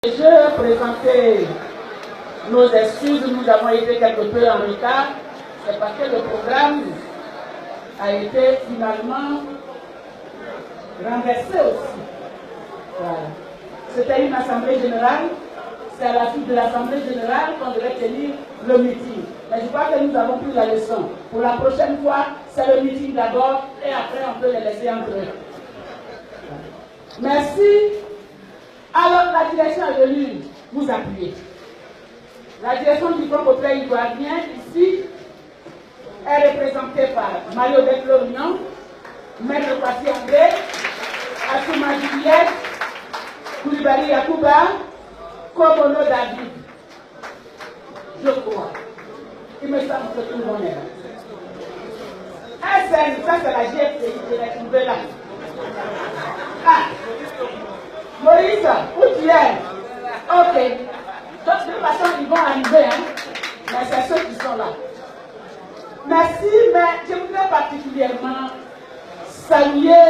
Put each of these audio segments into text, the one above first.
Je présentais nos excuses, nous avons été quelque peu en retard, c'est parce que le programme a été finalement renversé aussi. Voilà. C'était une assemblée générale, c'est à la suite de l'assemblée générale qu'on devait tenir le meeting. Mais je crois que nous avons pris la leçon. Pour la prochaine fois, c'est le meeting d'abord et après on peut les laisser entrer. Merci. Alors la direction est venue vous appuyer. La direction du Front populaire ivoirien ici est représentée par Mario Declorion, Maître Kwasi André, Assouma Juliette, Koulibaly Yakouba, Komono David. Je crois. Il me semble que tout le monde est là. SN, ça c'est la GFCI, je l'ai trouvé là. Ah, Maurice, où tu es? Ok. Donc de toute façon, ils vont arriver, hein. Mais c'est ceux qui sont là. Merci, mais je voudrais particulièrement saluer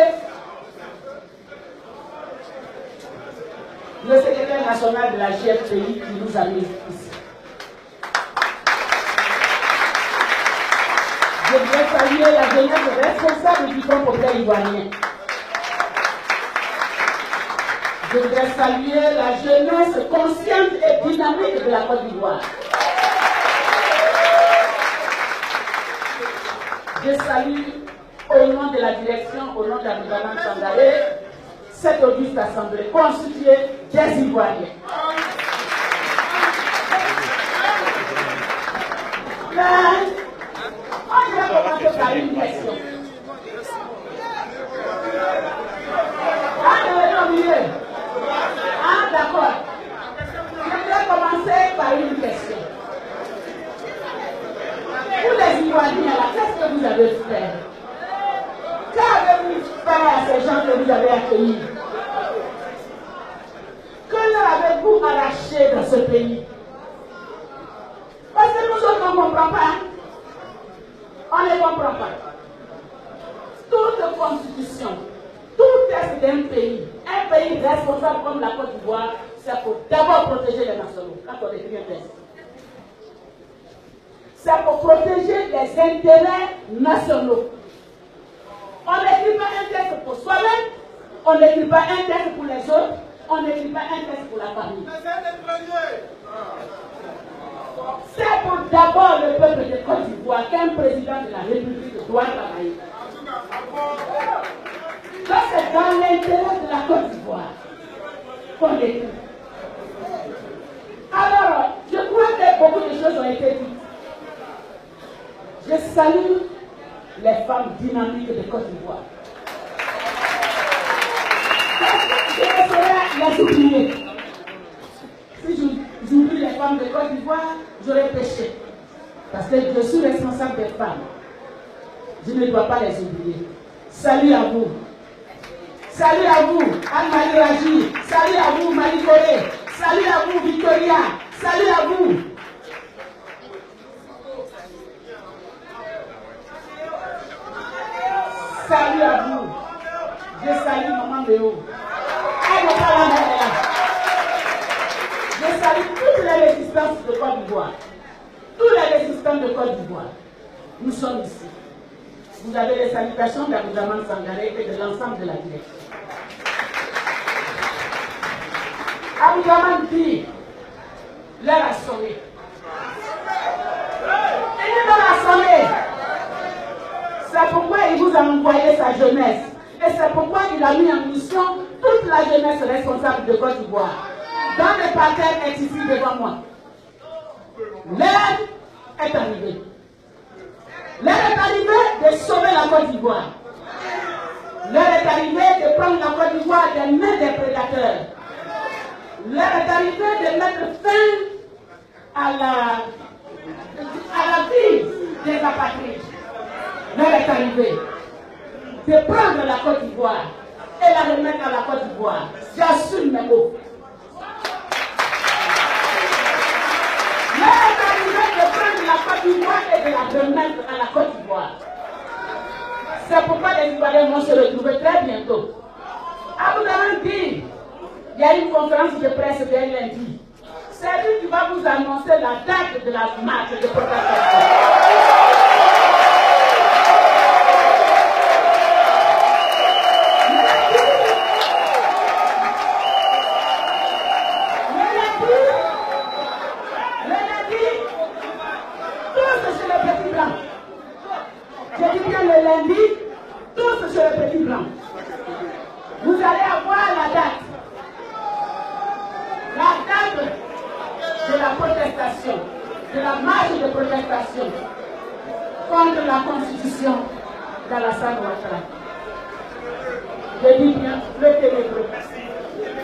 le secrétaire national de la GFCI qui nous a mis ici. Je voudrais saluer la jeunesse responsable du Front populaire ivoirien. Je voudrais saluer la jeunesse consciente et dynamique de la Côte d'Ivoire. Je salue au nom de la direction, au nom de la gouvernement Sangaré, cette auguste assemblée constituée des Ivoiriens. Mais, on va commencer par une question. Ah, non, ah, d'accord. Je vais commencer par une question. Vous les Ivoiriens, là, qu'est-ce que vous avez fait? Qu'avez-vous fait à ces gens que vous avez accueillis? Que leur avez-vous arraché dans ce pays? Parce que nous autres, on ne comprend pas. On ne comprend pas. Toute constitution, tout texte d'un pays, un pays responsable comme la Côte d'Ivoire, c'est pour d'abord protéger les nationaux. Quand on écrit un texte, c'est pour protéger les intérêts nationaux. On n'écrit pas un texte pour soi-même, on n'écrit pas un texte pour les autres, on n'écrit pas un texte pour la famille. C'est pour d'abord le peuple de Côte d'Ivoire qu'un président de la République doit travailler. Ça, c'est dans l'intérêt de la Côte d'Ivoire qu'on écrit. Alors, je crois que beaucoup de choses ont été dites. Je salue les femmes dynamiques de Côte d'Ivoire. Je ne saurais les oublier. Si j'oublie les femmes de Côte d'Ivoire, j'aurais péché. Parce que je suis responsable des femmes. Je ne dois pas les oublier. Salut à vous. Salut à vous, Anne-Marie Raji. Salut à vous, Marie Corée. Salut à vous, Victoria. Salut à vous. Salut à vous. Je salue Maman Léo. Elle n'est pas là, elle est là. Je salue toutes les résistances de Côte d'Ivoire. Tous les résistants de Côte d'Ivoire. Nous sommes ici. Vous avez les salutations de la gouvernement Sangaré et de l'ensemble de la direction. Aboudaman dit, l'heure a sonné. Il est dans la sonné. C'est pourquoi il vous a envoyé sa jeunesse. Et c'est pourquoi il a mis en mission toute la jeunesse responsable de Côte d'Ivoire. Dans le parterre est ici devant moi. L'heure est arrivée. L'heure est arrivée de sauver la Côte d'Ivoire. L'heure est arrivée de prendre la Côte d'Ivoire des mains des prédateurs. L'heure est arrivée de mettre fin à la vie des apatrides. L'heure est arrivée de prendre la Côte d'Ivoire et la remettre à la Côte d'Ivoire. J'assume mes mots. L'heure est arrivée de prendre la Côte d'Ivoire et de la remettre à la Côte d'Ivoire. C'est pourquoi les Ivoiriens vont se retrouver très bientôt. Aboudaman dit, il y a une conférence de presse dès lundi. C'est lui qui va vous annoncer la date de la marche de protestation. Le lundi, tous sur le petit blanc. Vous allez avoir la date de la protestation, de la marche de protestation contre la constitution d'Alassane Ouattara. Je dis bien le ténébreux.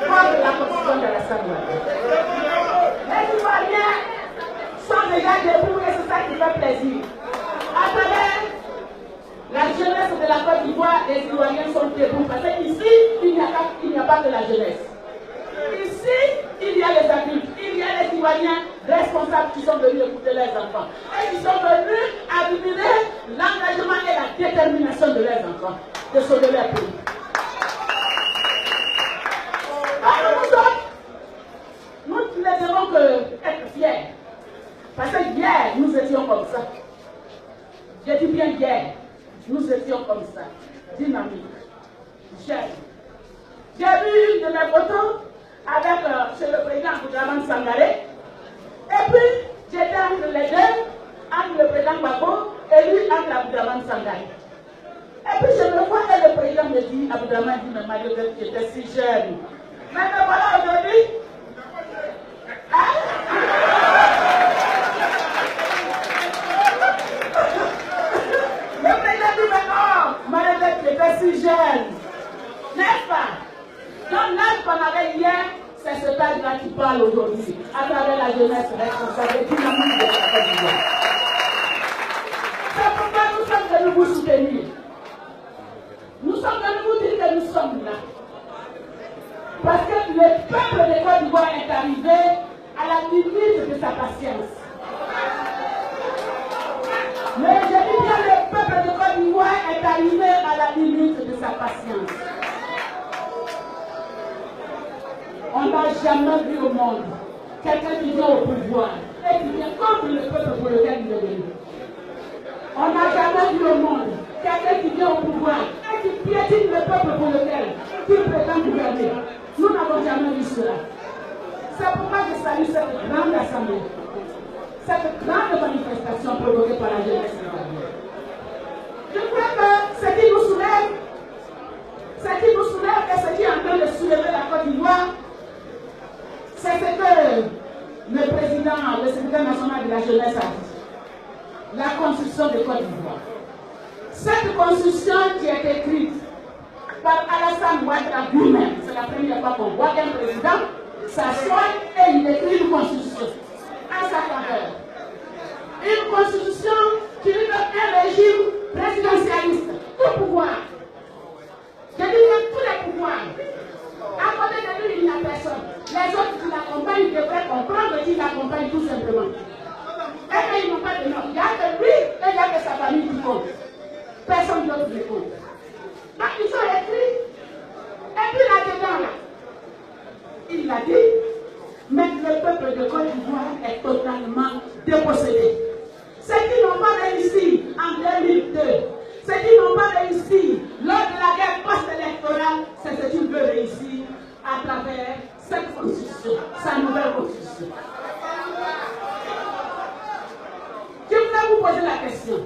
Contre la constitution d'Alassane Ouattara. Les Ivoiriens sont déjà debout et c'est ça qui fait plaisir. À travers la jeunesse de la Côte d'Ivoire, les Ivoiriens sont debout. Parce qu'ici, il n'y a pas que la jeunesse. Ici, il y a les adultes, il y a les Ivoiriens responsables qui sont venus écouter leurs enfants. Et qui sont venus admirer l'engagement et la détermination de leurs enfants de sauver leur pays. Alors nous autres, nous ne devons qu'être fiers. Parce que hier, nous étions comme ça. Je dis bien hier. Nous étions comme ça, dynamique, jeunes. J'ai vu une de mes photos avec chez le président Abdourahmane Sangaré. Et puis, j'étais entre les deux, entre le président Gbagbo et lui entre Abdourahmane Sangaré. Et puis, je me vois et le président me dit, Abdourahmane dit, mais Mario, tu étais si jeune. Mais me voilà aujourd'hui. Si jeune, n'est-ce pas? Donc l'âge qu'on avait hier, c'est ce âge-là qui parle aujourd'hui, à travers la jeunesse responsable et dynamique de la Côte d'Ivoire. C'est pourquoi nous sommes venus vous soutenir. Nous sommes venus vous dire que nous sommes là. Parce que le peuple de Côte d'Ivoire est arrivé à la limite de sa patience. Mais je dis bien, le peuple de Côte d'Ivoire est arrivé à la limite de sa patience. On n'a jamais vu au monde quelqu'un qui vient au pouvoir et qui vient contre le peuple pour lequel il est venu. On n'a jamais vu au monde quelqu'un qui vient au pouvoir et qui piétine le peuple pour lequel il prétend gouverner. Nous n'avons jamais vu cela. C'est pourquoi je salue cette grande assemblée. Cette grande manifestation provoquée par la jeunesse ivoirienne. Je crois que ce qui nous soulève et ce qui est en train de soulever la Côte d'Ivoire, c'est ce que le président, le secrétaire national de la jeunesse a dit. La constitution de Côte d'Ivoire. Cette constitution qui est écrite par Alassane Ouattara lui-même, c'est la première fois qu'on voit qu'un président s'assoit et il écrit une constitution à sa faveur. Une constitution qui lui donne un régime présidentialiste, tout pouvoir. Je dis que tous les pouvoirs. À côté de lui, il n'y a personne. Les autres qui l'accompagnent devraient comprendre qu'ils l'accompagnent tout simplement. Et qu'ils n'ont pas de nom. Il n'y a que lui et il n'y a que sa famille qui compte. Personne d'autre ne compte. Donc ils sont écrits. Et puis là-dedans, là, il l'a dit, mais le peuple de Côte d'Ivoire est totalement dépossédé. Ceux qui n'ont pas réussi en 2002, ceux qui n'ont pas réussi lors de la guerre post-électorale, c'est ce qu'ils veulent réussir à travers cette constitution, sa nouvelle constitution. Je voudrais vous poser la question.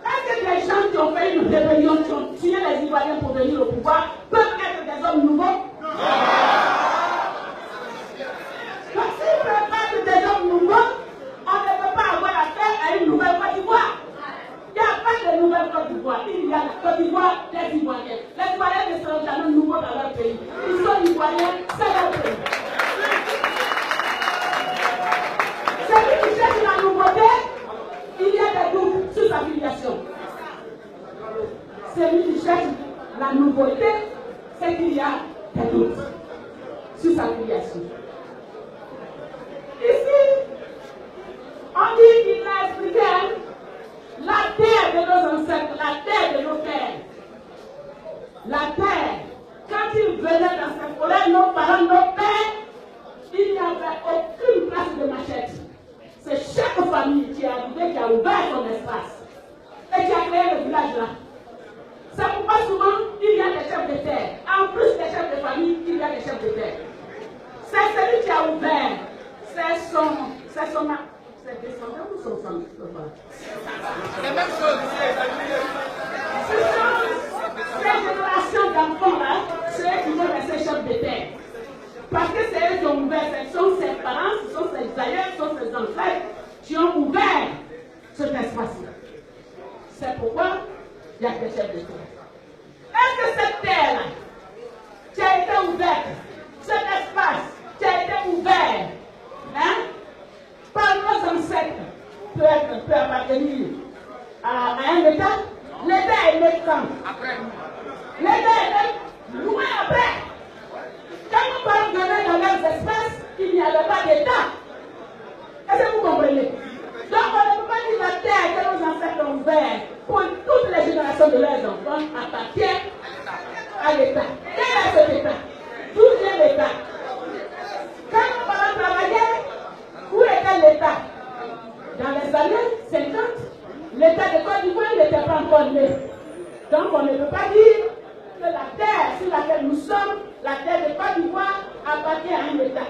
Est-ce que les gens qui ont fait une rébellion, qui ont tué les Ivoiriens pour venir au pouvoir, peuvent être des hommes nouveaux? Non. Donc s'ils ne peuvent pas être des hommes nouveaux, on ne peut pas avoir affaire à une nouvelle Côte d'Ivoire. Il n'y a pas de nouvelle Côte d'Ivoire. Il y a la Côte d'Ivoire des Ivoiriens. Les Ivoiriens ne seront jamais nouveaux dans leur pays. Ils sont Ivoiriens, c'est leur pays. Celui qui cherche la nouveauté, il y a des doutes sur sa filiation. Celui qui cherche la nouveauté, c'est qu'il y a des doutes sur sa filiation. Ici, on dit qu'il a expliqué la terre de nos ancêtres, la terre de nos pères. La terre, quand ils venaient dans cette forêt, nos parents, nos pères, aucune place de machette. C'est chaque famille qui a arrivé, qui a ouvert son espace et qui a créé le village là. C'est pourquoi souvent il y a des chefs de terre. En plus des chefs de famille, il y a des chefs de terre. C'est celui qui a ouvert. C'est son descendant ou son femme? C'est la même chose. Ce sont ces générations d'enfants là, ceux qui vont rester chefs de terre. Parce que c'est eux qui ont ouvert, ce sont ses parents, ce sont ses aïeux, ce sont ses ancêtres qui ont ouvert cet espace-là. C'est pourquoi il y a des chefs de terre. Est-ce que cette terre-là, qui a été ouverte, cet espace qui a été ouvert, hein, par nos ancêtres, peut appartenir à un État? L'État est né quand? Après. L'État est né loin après. Quand nous parlons de dans leurs espaces, il n'y avait pas d'État. Est-ce que vous comprenez? Donc on ne peut pas dire la terre que nos ancêtres ont ouverte pour toutes les générations de leurs enfants appartient à l'État. Quel est cet État? D'où vient l'État? Quand nous parlons de travailler, où était l'État? Dans les années 50, l'État de Côte d'Ivoire n'était pas encore né. Donc on ne peut pas dire que la terre sur laquelle nous sommes, la terre de Côte d'Ivoire, appartient à un État.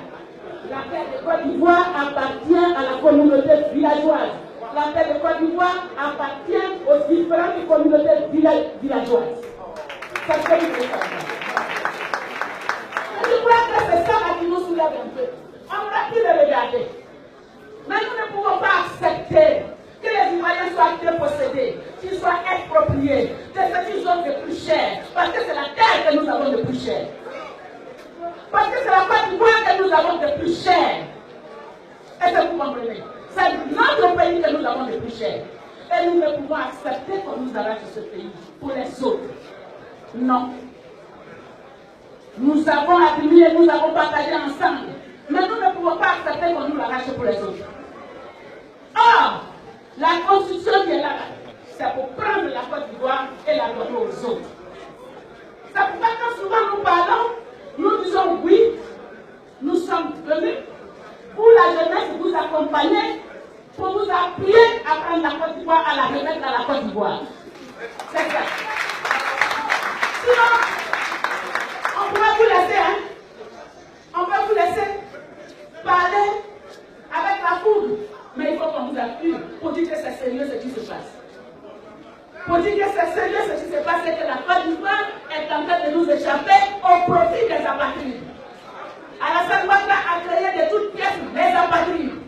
La terre de Côte d'Ivoire appartient à la communauté villageoise. La terre de Côte d'Ivoire appartient aux différentes communautés villageoises. C'est ce que vous devez savoir. Je crois que c'est ça qui nous soulève un peu. On aurait pu le regarder. Mais nous ne pouvons pas accepter que les Ivoiriens soient dépossédés, qu'ils soient expropriés de ce qu'ils ont de plus cher. Parce que c'est la terre que nous avons de plus cher. Parce que c'est la Côte d'Ivoire que nous avons de plus cher. Est-ce que vous comprenez? C'est notre pays que nous avons de plus cher. Et nous ne pouvons accepter qu'on nous arrache ce pays pour les autres. Non. Nous avons accumulé, nous avons partagé ensemble. Mais nous ne pouvons pas accepter qu'on nous l'arrache pour les autres. Or, la constitution qui est là, c'est pour prendre la Côte d'Ivoire et la donner aux autres. C'est pourquoi quand souvent nous parlons, nous disons oui, nous sommes venus pour la jeunesse vous accompagner, pour vous appuyer à prendre la Côte d'Ivoire, à la remettre à la Côte d'Ivoire. C'est ça. Sinon, on pourrait vous laisser, hein? On peut vous laisser parler avec la foule, mais il faut qu'on vous appuie pour dire que c'est sérieux ce qui se passe. Pour dire que c'est sérieux ce qui se passe, c'est que la Côte d'Ivoire est en train de nous échapper au profit des apatrides. Alassane Ouattara a créé de toutes pièces les apatrides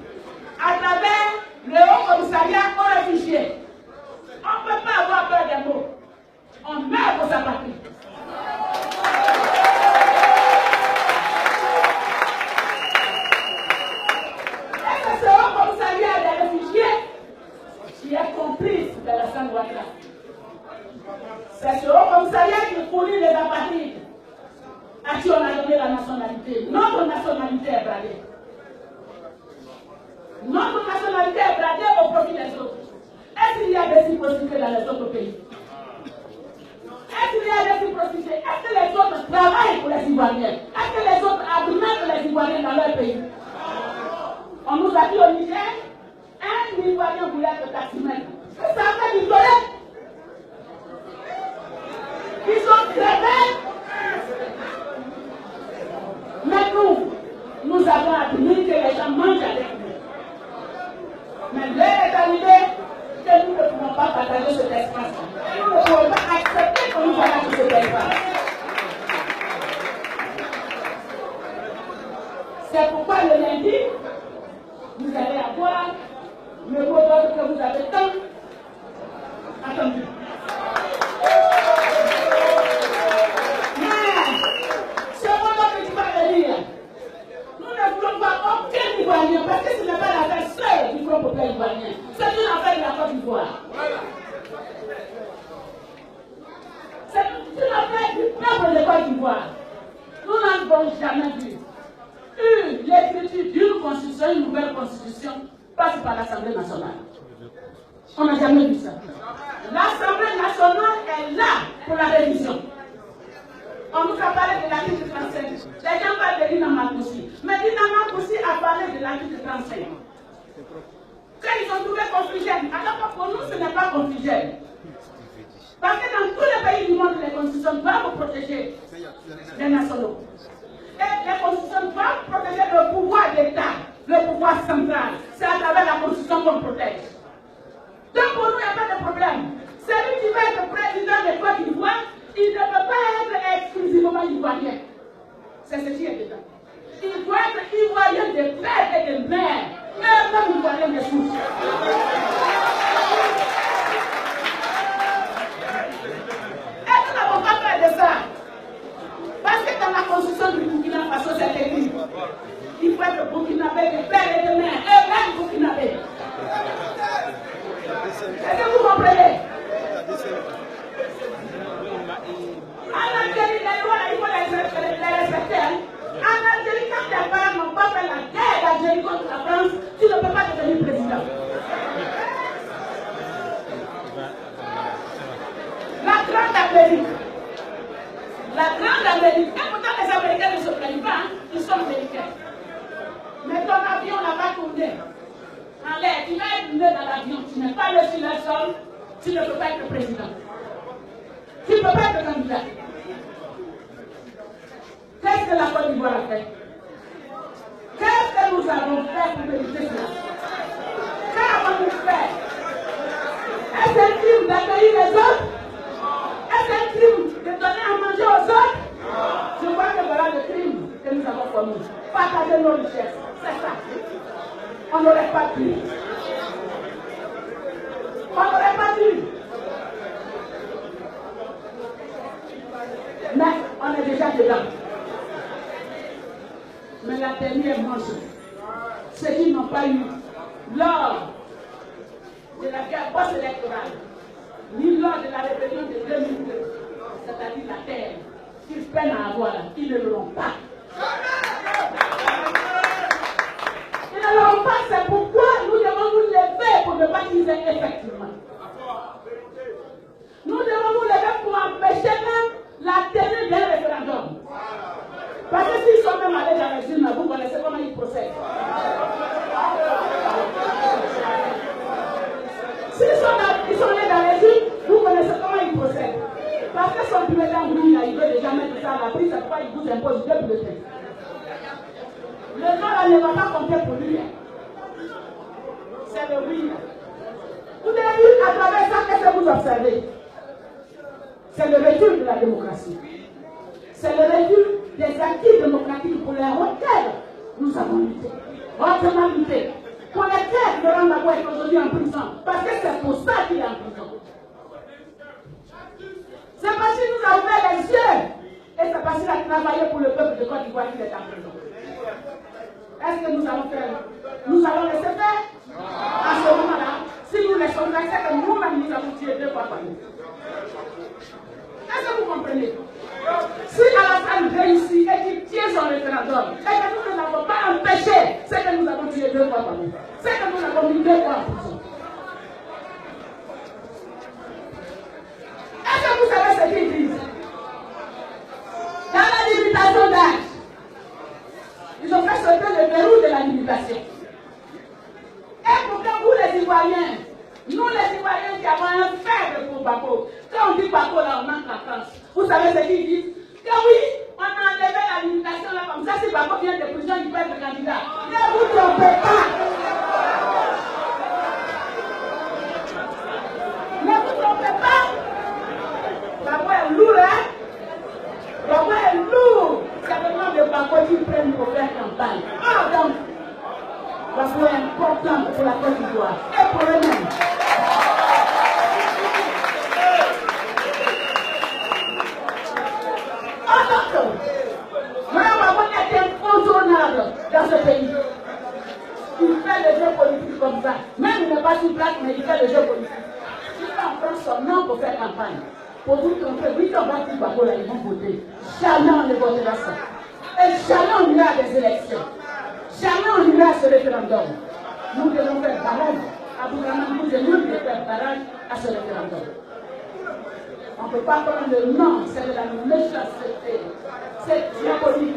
à travers le Haut Commissariat aux réfugiés. On ne peut pas avoir peur des mots. On meurt aux apatrides. Et c'est ce Haut Commissariat des réfugiés qui est complice de Alassane Ouattara. C'est ce Haut Commissariat qui fournit les apatrides à qui on a donné la nationalité. Notre nationalité est bradée. Notre nationalité est bradée au profit des autres. Est-ce qu'il y a des réciprocités dans les autres pays? Est-ce qu'il y a des réciprocités? Est-ce que les autres travaillent pour les Ivoiriens? Est-ce que les autres admettent les Ivoiriens dans leur pays? On nous a dit au Niger, un Ivoirien voulait être taximètre. Ça a fait l'isolé. Ils ont créé. Mais nous avons admis que les gens mangent avec nous. Mais l'heure est arrivée que nous ne pouvons pas partager cet espace. Nous ne pouvons pas accepter qu'on nous arrache cet espace. C'est pourquoi le lundi, vous allez avoir le mot d'ordre que vous avez tant attendu. Aucun Ivoirien, parce que ce n'est pas l'affaire seule du Front populaire ivoirien, c'est une affaire de la Côte d'Ivoire. C'est une affaire du peuple de Côte d'Ivoire. Nous n'avons jamais vu l'écriture d'une constitution, une nouvelle constitution, passe par l'Assemblée nationale. On n'a jamais vu ça. L'Assemblée nationale est là pour la révision. On nous a parlé de l'article 35. Les gens parlent de Dina Makoussi. Mais Dina Makoussi a parlé de l'article 35. Quand ils ont trouvé confusion, alors que pour nous, ce n'est pas confusion. Parce que dans tous les pays du monde, les constitutions doivent protéger les nationaux. Et les constitutions doivent protéger le pouvoir d'État, le pouvoir central. C'est à travers la constitution qu'on protège. Donc pour nous, il n'y a pas de problème. Celui qui va être président de Côte d'Ivoire, il ne peut pas être exclusivement ivoirien. C'est ce qui est dedans. Il doit être ivoirien de père et de mère, même ivoirien de souche. Et nous n'avons pas fait de ça. Parce que dans la constitution du Burkina Faso, c'est écrit. Il faut être burkinabé de père et de mère, et même burkinabé. Est-ce que vous comprenez? En Algérie, les lois, il faut les respecter. En Algérie, quand tes parents n'ont pas fait la guerre d'Algérie contre la France, tu ne peux pas devenir président. La Grande Amérique. La Grande Amérique. Et pourtant, les Américains ne se plaignent pas, hein? Ils sont américains. Mais ton avion n'a pas tourné. En l'air, tu vas être né dans l'avion, tu n'es pas né sur le sol, tu ne peux pas être président. Tu ne peux pas être candidat. Qu'est-ce que la Côte d'Ivoire a fait? Qu'est-ce que nous avons fait pour mériter cela? Qu'avons-nous fait? Est-ce un crime d'accueillir les autres? Est-ce un crime de donner à manger aux autres? Je vois que voilà le crime que nous avons commis. Partager nos richesses, c'est ça. On n'aurait pas pu. On n'aurait pas dû. Mais on est déjà dedans. Mais la dernière manche, ceux qui n'ont pas eu lors de la guerre post-électorale, ni lors de la rébellion de 2002, c'est-à-dire la terre, qu'ils peinent à avoir, ils ne l'auront pas. Ils ne l'auront pas, c'est pourquoi nous devons nous lever pour ne pas qu'ils aient effectivement. Nous devons nous lever pour empêcher même la tenue d'un référendum. Parce que s'ils sont même allés dans les urnes, vous connaissez comment ils procèdent. S'ils sont allés dans les urnes, vous connaissez comment ils procèdent. Parce que son président, lui, il veut déjà mettre ça à la prise, c'est pourquoi il vous impose 2 bulletins. Le nom là ne va pas compter pour lui. C'est le oui. Vous avez vu à travers ça, qu'est-ce que vous observez? C'est le recul de la démocratie. C'est le recul des acquis démocratiques pour lesquels nous avons lutté. Hautement lutté. Pour lesquels Laurent Gbagbo est aujourd'hui en prison. Parce que c'est pour ça qu'il est en prison. C'est parce que nous avons ouvert les yeux. Et c'est parce qu'il a travaillé pour le peuple de Côte d'Ivoire qu'il est en prison. Est-ce que nous allons faire? Nous allons laisser faire? À ce moment-là, si nous laissons faire, c'est que nous-mêmes nous avons tué 2 fois par nous. Est-ce que vous comprenez? Si Alassane réussit et qu'il tient son référendum, et que nous ne l'avons pas empêché, c'est que nous avons tué 2 fois par nous. C'est que nous avons mis 2 fois en prison. Est-ce que vous savez ce qu'ils disent? Dans la limitation d'âge, ils ont fait sauter le verrou de la limitation. Et pourquoi vous les Ivoiriens, nous les Ivoiriens qui avons un faible pour Gbagbo, quand on dit Gbagbo là, on manque la France. Vous savez ce qu'ils disent? Que oui, on a enlevé la limitation là comme ça, si Gbagbo vient de prison, il peut être candidat. Ne vous trompez pas. Ne vous trompez pas. Gbagbo est lourd, hein? Gbagbo est lourd. C'est le nom de Gbagbo qui prennent pour faire campagne. Ah donc, Gbagbo est important pour la Côte d'Ivoire et pour eux-mêmes. Mme Gbagbo est incontournable dans ce pays. Il fait le jeu politique comme ça. Même il n'est pas sur place, mais il fait le jeu politique. Il va prendre son nom pour faire campagne. Pour vous tromper, oui, on va dire Gbagbo là, ils vont voter. Jamais on ne votera ça. Et jamais on ira à des élections. Jamais on ira à ce référendum. Nous devons faire barrage. Abou Rahman nous demande de faire barrage à ce référendum. On ne peut pas prendre le nom, c'est de la méchanceté. C'est diabolique.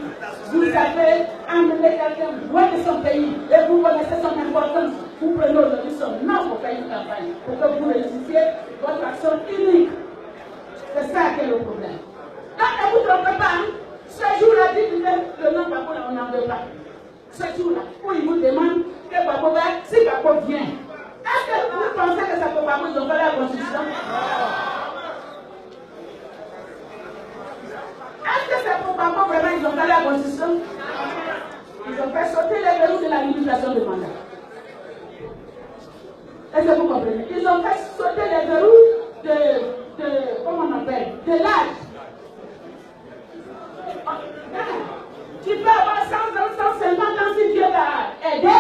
Vous avez amené quelqu'un loin de son pays et vous connaissez son importance. Vous prenez aujourd'hui son nom pour faire une campagne, pour que vous réussissiez votre action unique. C'est ça qui est le problème. Donc ne vous trompez pas. Hein? Ce jour-là, dites le nom Babo, on n'en veut pas. Ce jour-là, où il vous demande que Babo va, si Babo vient, est-ce que vous pensez que ça peut Babo, ils ont fait la constitution? Est-ce que c'est pour Babo vraiment ils ont fait la constitution? Ils ont fait sauter les verrous de la limitation de mandat. Est-ce que vous comprenez? Ils ont fait sauter les verrous comment on appelle, de l'âge. Tu peux avoir 100 ans, 150 ans si Dieu t'a aidé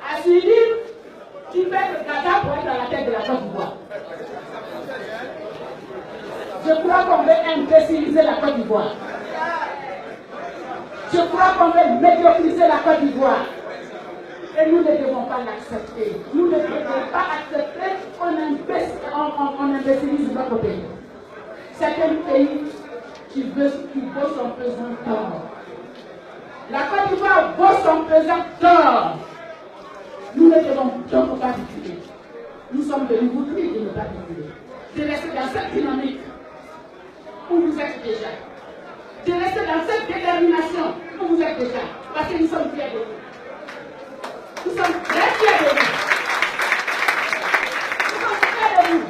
à suivre, tu peux être gaga pour être à la tête de la Côte d'Ivoire. Je crois qu'on veut imbéciliser la Côte d'Ivoire. Je crois qu'on veut médiocriser la Côte d'Ivoire. Et nous ne devons pas l'accepter. Nous ne devons pas accepter qu'on imbécilise notre pays. C'est un pays qui vaut son pesant d'or. La Côte d'Ivoire vaut son pesant d'or. Nous ne devons donc pas reculer. Nous sommes venus vous dire de ne pas reculer. De rester dans cette dynamique où vous êtes déjà. De rester dans cette détermination où vous êtes déjà. Parce que nous sommes fiers de vous. Nous sommes très fiers de vous. Nous sommes fiers de vous.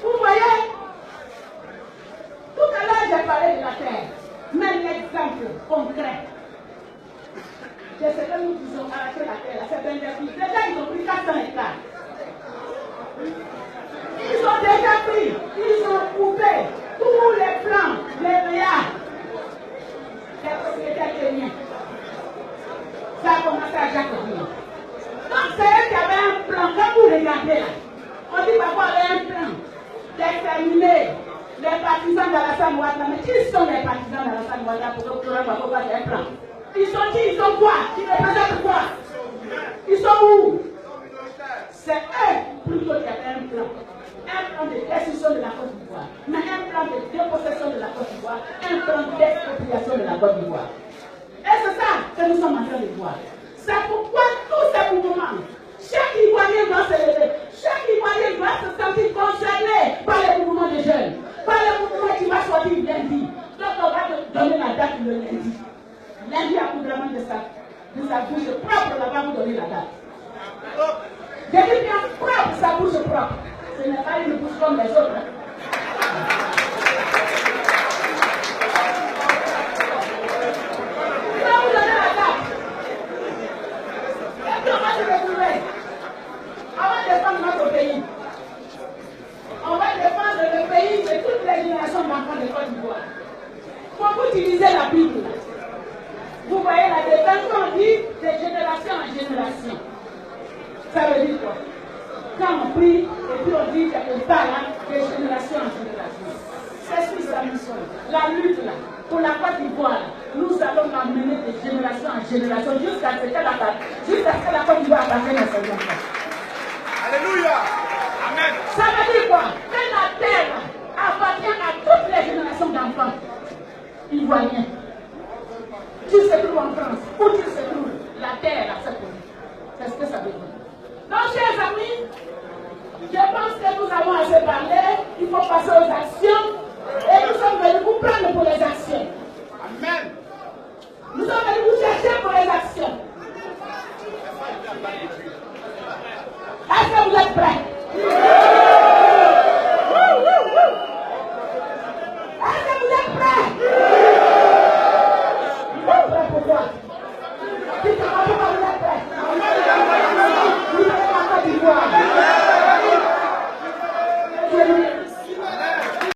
Vous voyez, tout à l'heure j'ai parlé de la terre. Même l'exemple concret de ce que nous disons arracher la terre, c'est 20 hectares. Déjà, ils ont pris 400 hectares. Ils ont déjà pris, ils ont coupé tous les plans, les réals des propriétaires kenyans. Ça a commencé à Jacques. Donc c'est eux qui avaient un plan. Quand vous regardez là, on dit parfois avait un plan d'exterminer les partisans d'Alassane Ouattara. Mais qui sont les partisans d'Alassane Ouattara pour que vous pourrez avoir un plan? Ils sont qui? Ils sont quoi? Ils représentent quoi? Ils sont où? C'est eux plutôt qui avaient un plan. Un plan de destruction de la Côte d'Ivoire. Mais un plan de dépossession de la Côte d'Ivoire. Un plan d'expropriation de la Côte d'Ivoire. Et c'est ça que nous sommes en train de voir. C'est pourquoi tous ces mouvements, chaque Ivoirien doit se lever, chaque Ivoirien doit se sentir concerné par les mouvements des jeunes, par les mouvements qui va sortir lundi. Donc on va te donner la date le lundi. Lundi à Koudraman de sa bouche propre, là va vous donner la date. Je dis bien propre, sa bouche propre. Ce n'est pas une bouche comme les autres. On va défendre le pays de toutes les générations d'enfants de Côte d'Ivoire. Quand vous utilisez la Bible, vous voyez la défense qu'on dit de génération en génération. Ça veut dire quoi? Quand on prie et puis on dit qu'on parle de génération en génération. C'est ce que ça nous sommes. La lutte là, pour la Côte d'Ivoire, nous allons l'amener de génération en génération jusqu'à ce que la Côte d'Ivoire appartienne à ses enfants. Alléluia! Amen. Ça veut dire quoi? Que la terre appartient à toutes les générations d'enfants ivoiriens. Tu se trouves en France, où tu se trouves, la terre a cette politique. C'est ce que ça veut dire. Donc, chers amis, je pense que nous avons assez parlé. Il faut passer aux actions. Et nous sommes venus vous prendre pour les actions. Amen. Nous sommes venus vous chercher pour les actions. Est-ce que vous êtes prêts?